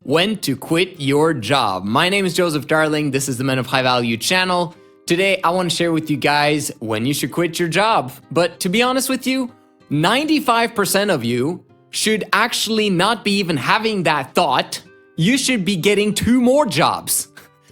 When to quit your job. My name is Joseph Darling. This is the Men of High Value channel. Today, I want to share with you guys when you should quit your job. But to be honest with you, 95% of you should actually not be even having that thought. You should be getting 2 more jobs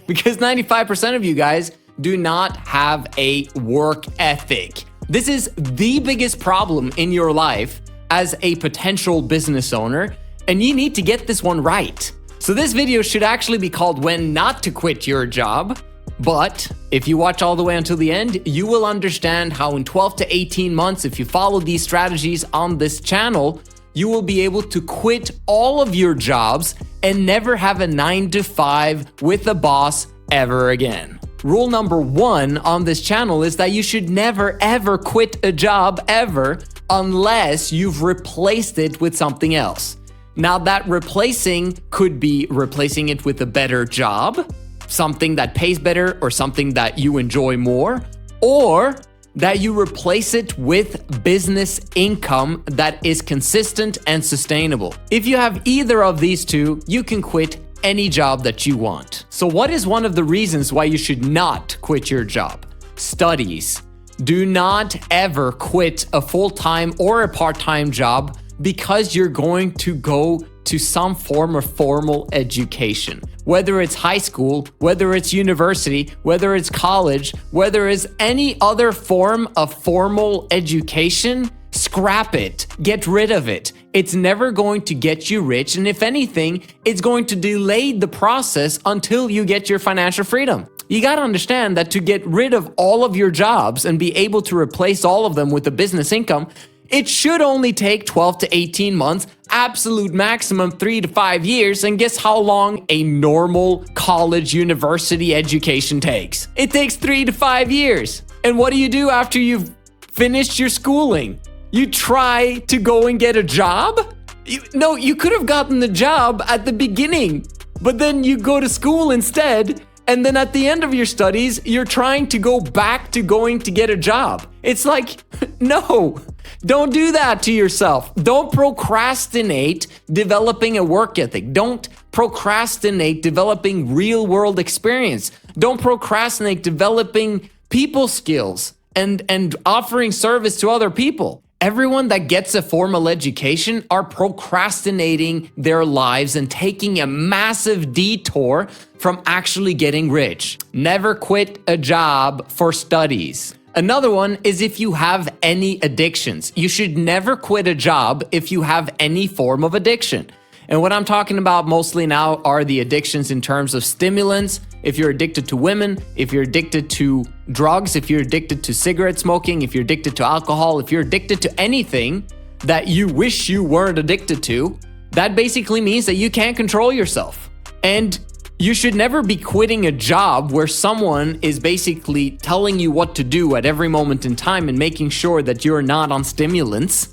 because 95% of you guys do not have a work ethic. This is the biggest problem in your life as a potential business owner, and you need to get this one right. So this video should actually be called When Not to Quit Your Job. But if you watch all the way until the end, you will understand how in 12 to 18 months, if you follow these strategies on this channel, you will be able to quit all of your jobs and never have a 9-to-5 with a boss ever again. Rule number 1 on this channel is that you should never ever quit a job ever unless you've replaced it with something else. Now that replacing could be replacing it with a better job, something that pays better or something that you enjoy more, or that you replace it with business income that is consistent and sustainable. If you have either of these two, you can quit any job that you want. So what is one of the reasons why you should not quit your job? Studies. Do not ever quit a full-time or a part-time job because you're going to go to some form of formal education. Whether it's high school, whether it's university, whether it's college, whether it's any other form of formal education, scrap it. Get rid of it. It's never going to get you rich, and if anything, it's going to delay the process until you get your financial freedom. You gotta understand that to get rid of all of your jobs and be able to replace all of them with a business income, it should only take 12 to 18 months, absolute maximum 3 to 5 years, and guess how long a normal college university education takes? It takes 3 to 5 years. And what do you do after you've finished your schooling? You try to go and get a job? You could have gotten the job at the beginning, but then you go to school instead. And then at the end of your studies, you're trying to go back to going to get a job. It's like, no, don't do that to yourself. Don't procrastinate developing a work ethic. Don't procrastinate developing real world experience. Don't procrastinate developing people skills and offering service to other people. Everyone that gets a formal education are procrastinating their lives and taking a massive detour from actually getting rich. Never quit a job for studies. Another one is if you have any addictions. You should never quit a job if you have any form of addiction. And what I'm talking about mostly now are the addictions in terms of stimulants. If you're addicted to women, if you're addicted to drugs, if you're addicted to cigarette smoking, if you're addicted to alcohol, if you're addicted to anything that you wish you weren't addicted to, that basically means that you can't control yourself. And you should never be quitting a job where someone is basically telling you what to do at every moment in time and making sure that you're not on stimulants.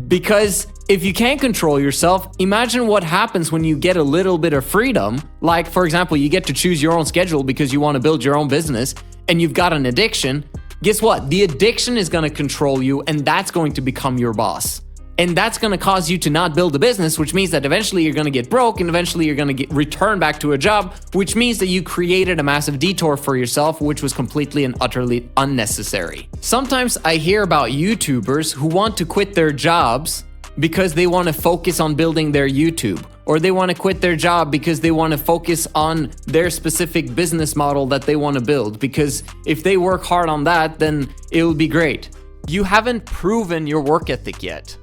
Because if you can't control yourself, imagine what happens when you get a little bit of freedom. Like, for example, you get to choose your own schedule because you want to build your own business and you've got an addiction. Guess what? The addiction is going to control you, and that's going to become your boss. And that's going to cause you to not build a business, which means that eventually you're going to get broke, and eventually you're going to return back to a job, which means that you created a massive detour for yourself, which was completely and utterly unnecessary. Sometimes I hear about YouTubers who want to quit their jobs because they want to focus on building their YouTube, or they want to quit their job because they want to focus on their specific business model that they want to build, because if they work hard on that, then it'll be great. You haven't proven your work ethic yet.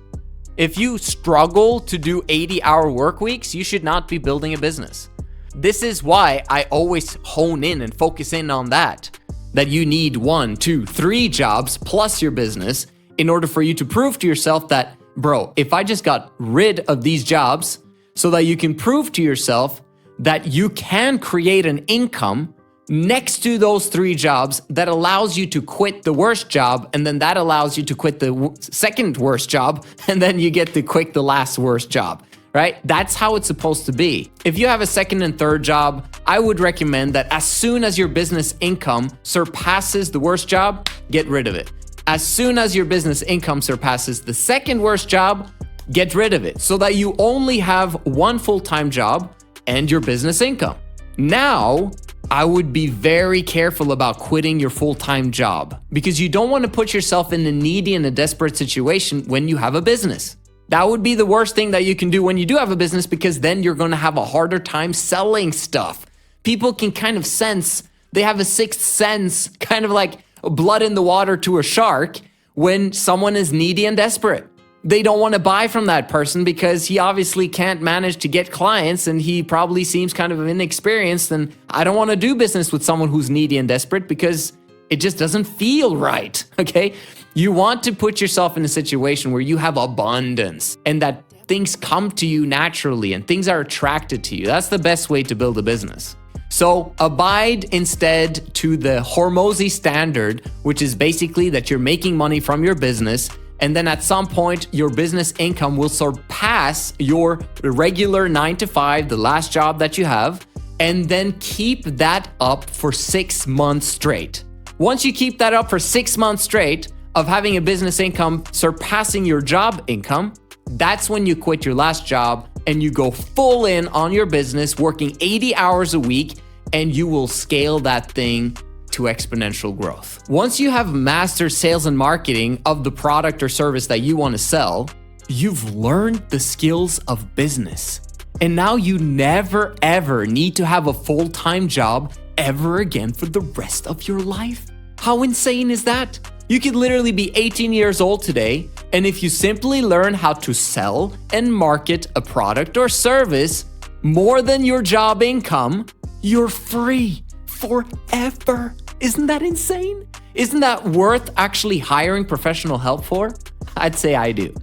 If you struggle to do 80-hour work weeks, you should not be building a business. This is why I always hone in and focus in on that you need 1, 2, 3 jobs plus your business in order for you to prove to yourself that, bro, if I just got rid of these jobs so that you can prove to yourself that you can create an income next to those 3 jobs that allows you to quit the worst job, and then that allows you to quit the second worst job, and then you get to quit the last worst job, right? That's how it's supposed to be. If you have a second and third job, I would recommend that as soon as your business income surpasses the worst job, get rid of it. As soon as your business income surpasses the second worst job, get rid of it so that you only have 1 full-time job and your business income. Now, I would be very careful about quitting your full-time job because you don't want to put yourself in a needy and a desperate situation when you have a business. That would be the worst thing that you can do when you do have a business, because then you're going to have a harder time selling stuff. People can kind of sense, they have a sixth sense, kind of like blood in the water to a shark when someone is needy and desperate. They don't want to buy from that person because he obviously can't manage to get clients and he probably seems kind of inexperienced, and I don't want to do business with someone who's needy and desperate because it just doesn't feel right, okay? You want to put yourself in a situation where you have abundance and that things come to you naturally and things are attracted to you. That's the best way to build a business. So abide instead to the Hormozy standard, which is basically that you're making money from your business, and then at some point your business income will surpass your regular 9-to-5, the last job that you have, and then keep that up for 6 months straight. Once you keep that up for 6 months straight of having a business income surpassing your job income, that's when you quit your last job and you go full in on your business, working 80 hours a week, and you will scale that thing to exponential growth. Once you have mastered sales and marketing of the product or service that you want to sell, you've learned the skills of business. And now you never ever need to have a full-time job ever again for the rest of your life. How insane is that? You could literally be 18 years old today, and if you simply learn how to sell and market a product or service more than your job income, you're free forever. Isn't that insane? Isn't that worth actually hiring professional help for? I'd say I do.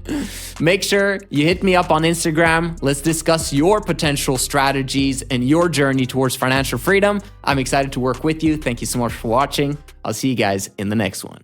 Make sure you hit me up on Instagram. Let's discuss your potential strategies and your journey towards financial freedom. I'm excited to work with you. Thank you so much for watching. I'll see you guys in the next one.